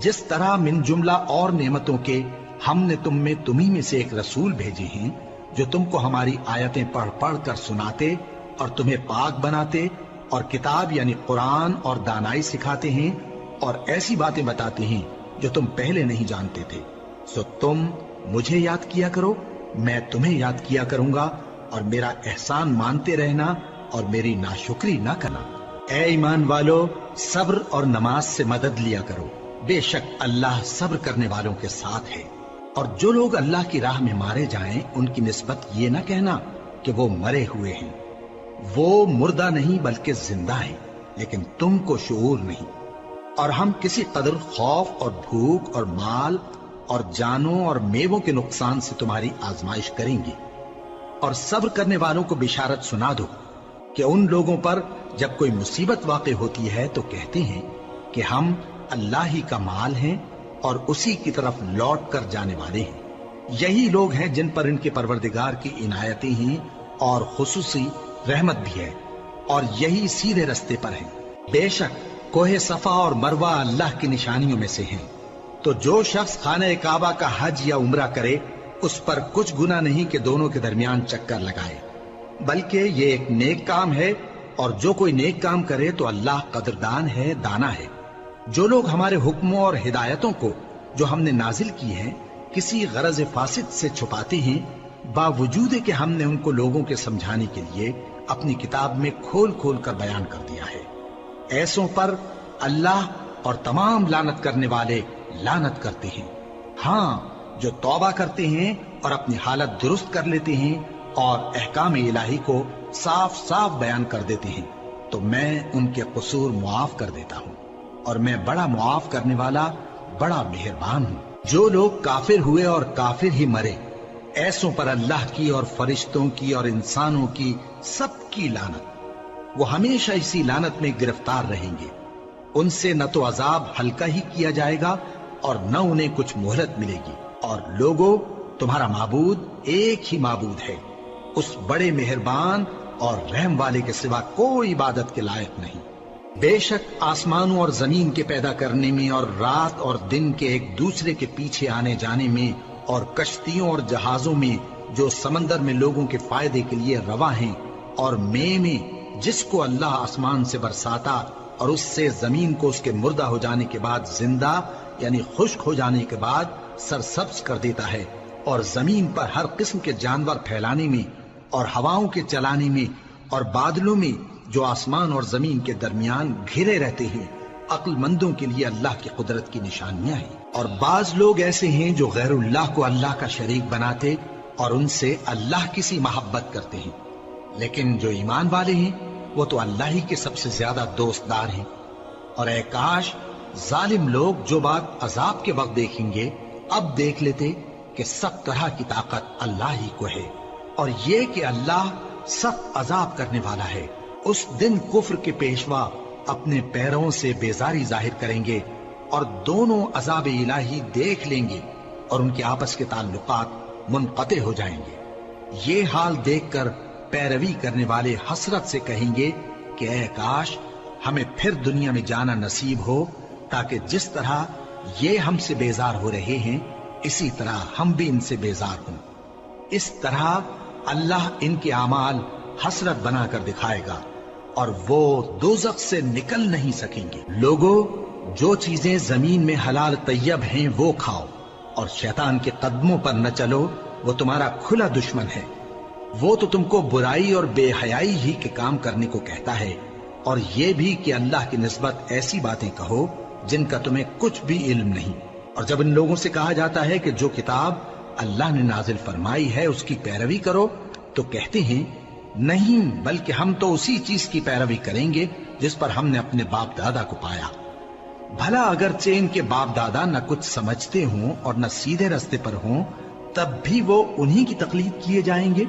जिस तरह मिन जुमला और नेमतों के हमने तुम्ही में से एक रसूल भेजे हैं जो तुमको हमारी आयतें पढ़ पढ़ कर सुनाते और तुम्हें पाक बनाते और किताब यानी कुरान और दानाई सिखाते हैं और ऐसी बातें बताते हैं जो तुम पहले नहीं जानते थे। सो तुम मुझे याद किया करो, मैं तुम्हें याद किया करूंगा, और मेरा एहसान मानते रहना और मेरी नाशुक्री ना करना। ए ईमान वालो, सब्र और नमाज से मदद लिया करो, बेशक अल्लाह सब्र करने वालों के साथ है। और जो लोग अल्लाह की राह में मारे जाएं, उनकी निस्बत ये न कहना कि वो मरे हुए हैं। वो मुर्दा नहीं बल्कि जिंदा हैं, लेकिन तुमको शऊर नहीं। और हम किसी कदर खौफ और भूख और माल और जानों और मेवों के नुकसान से तुम्हारी आजमाइश करेंगे। और सब्र करने वालों को बिशारत सुना दो कि उन लोगों पर जब कोई मुसीबत वाक़ई होती है तो कहते हैं कि हम अल्लाह ही का माल हैं और उसी की तरफ लौट कर जाने वाले हैं। यही लोग हैं जिन पर इनके परवरदिगार की इनायतें हैं और खुसूसी रहमत भी है, और यही सीधे रस्ते पर हैं। बेशक कोहे सफा और मरवा अल्लाह की निशानियों में से हैं। तो जो शख्स खाने काबा का हज या उम्रा करे, उस पर कुछ गुनाह नहीं कि दोनों के दरमियान चक्कर लगाए, बल्कि ये एक नेक काम है, और जो कोई नेक काम करे तो अल्लाह कदरदान है, दाना है। जो लोग हमारे हुक्मों और हिदायतों को जो हमने नाजिल की हैं किसी गरज फासिद से छुपाते हैं, बावजूद कि हमने उनको लोगों के समझाने के लिए अपनी किताब में खोल खोल कर बयान कर दिया है। ऐसों पर अल्लाह और तमाम लानत करने वाले लानत करते हैं। हाँ, जो तौबा करते हैं और अपनी हालत दुरुस्त कर लेते हैं और अहकाम इलाही को साफ साफ बयान कर देते हैं, तो मैं उनके कसूर मुआफ कर देता हूँ, और मैं बड़ा मुआफ करने वाला, बड़ा मेहरबान हूँ। जो लोग काफिर हुए और काफिर ही मरे, ऐसों पर अल्लाह की और फरिश्तों की और इंसानों की सबकी लानत। वो हमेशा इसी लानत में गिरफ्तार रहेंगे। उनसे न तो अजाब हल्का ही किया जाएगा और न उन्हें कुछ मोहलत मिलेगी। और लोगों, तुम्हारा माबूद एक ही माबूद है, उस बड़े मेहरबान और रहम वाले के सिवा कोई इबादत के लायक नहीं। बेशक आसमानों और जमीन के पैदा करने में और रात और दिन के एक दूसरे के पीछे आने जाने में और कश्तियों और जहाजों में जो समंदर में लोगों के फायदे के लिए रवा हैं, और में जिसको अल्लाह आसमान से बरसाता और उससे जमीन को उसके मुर्दा हो जाने के बाद जिंदा यानी खुश्क हो जाने के बाद सरसब्ज कर देता है, और जमीन पर हर किस्म के जानवर फैलाने में और हवाओं के चलाने में और बादलों में जो आसमान और जमीन के दरमियान घिरे रहते हैं, अक्लमंदों के लिए अल्लाह की कुदरत की निशानियां हैं। और बाज लोग ऐसे हैं जो गैरुल्लाह को अल्लाह का शरीक बनाते और उनसे अल्लाह की सी मोहब्बत करते हैं, लेकिन जो ईमान वाले हैं वो तो अल्लाह ही के सबसे ज्यादा दोस्तदार हैं। और ऐ काश जालिम लोग जो बात अजाब के वक्त देखेंगे अब देख लेते कि सब तरह की ताकत अल्लाह ही को है, और ये कि अल्लाह सख्त अजाब करने वाला है। उस दिन कुफ्र के पेशवा अपने पैरों से बेजारी जाहिर करेंगे और दोनों अजाब इलाही देख लेंगे और उनके आपस के ताल्लुकात मुनक़ते हो जाएंगे। ये हाल देखकर पैरवी करने वाले हसरत से कहेंगे कि ऐ काश हमें फिर दुनिया में जाना नसीब हो, ताकि जिस तरह ये हमसे बेजार हो रहे हैं इसी तरह हम भी इनसे बेजार हों। इस तरह अल्लाह इनके आमाल हसरत बनाकर दिखाएगा और वो दोज़ख से निकल नहीं सकेंगे। लोगों, जो चीजें जमीन में हलाल तैयब हैं वो खाओ, और शैतान के कदमों पर न चलो, वो तुम्हारा खुला दुश्मन है। वो तो तुमको बुराई और बेहयाई ही के काम करने को कहता है, और ये भी कि अल्लाह की निस्बत ऐसी बातें कहो जिनका तुम्हें कुछ भी इल्म नहीं। और जब इन लोगों से कहा जाता है कि जो किताब अल्लाह ने नाजिल फरमाई है उसकी पैरवी करो, तो कहते हैं नहीं, बल्कि हम तो उसी चीज की पैरवी करेंगे जिस पर हमने अपने बाप दादा को पाया। भला अगरचे इनके बाप दादा न कुछ समझते हों और न सीधे रास्ते पर हों, तब भी वो उन्हीं की तकलीद किए जाएंगे।